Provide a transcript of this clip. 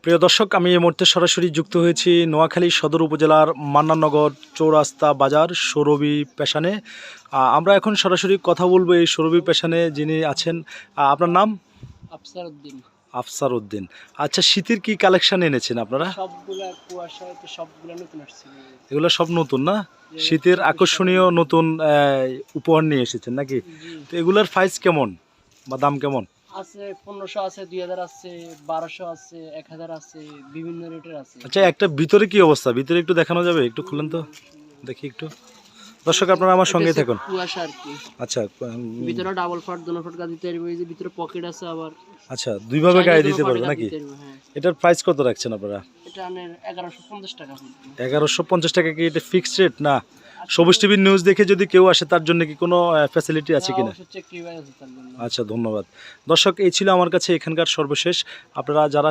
প্রিয় দর্শক, আমি এই মুহূর্তে সরাসরি যুক্ত হয়েছি নোয়াখালী সদর উপজেলার মান্নাননগর চৌরাস্তা বাজার সৌরভী পেশানে। আমরা এখন সরাসরি কথা বলবো এই সৌরভী পেশানে যিনি আছেন। আপনার নাম? আফসার উদ্দিন। আফসার উদ্দিন। আচ্ছা, শীতের কি কালেকশন এনেছেন আপনারা? সবগুলা কুয়াশা তো সবগুলা নতুন আসছে। এগুলো সব নতুন না? শীতের আকর্ষণীয় নতুন উপহার নিয়ে এসেছেন নাকি? তো এগুলোর প্রাইস কেমন বা দাম কেমন? আছে 1500 আছে, 2000 আছে, 1200 আছে, 1000 আছে, বিভিন্ন রেটের আছে। আচ্ছা, একটা ভিতরে কি অবস্থা? ভিতরে একটু দেখানো যাবে? একটু খুলেন তো দেখি একটু। দর্শক, আপনারা আমার সঙ্গেই থাকুন। কুয়াশা আর কি। আচ্ছা, ভিতরে ডাবল ফাট দোনো ফাট গাড়ি দিতে পারবে, এই যে ভিতরে পকেট আছে আবার। আচ্ছা, দুইভাবে গায়ে দিতে পারবে নাকি? হ্যাঁ। এটার প্রাইস কত রাখছেন আপনারা? এটা আনের 1150 টাকা। 1150 টাকা কি এটা ফিক্সড রেট না? সবুজ টিভির নিউজ দেখে যদি কেউ আসে তার জন্য কি কোনো ফ্যাসিলিটি আছে কিনা? আচ্ছা, ধন্যবাদ। দর্শক, এই ছিল আমার কাছে এখানকার সর্বশেষ। আপনারা যারা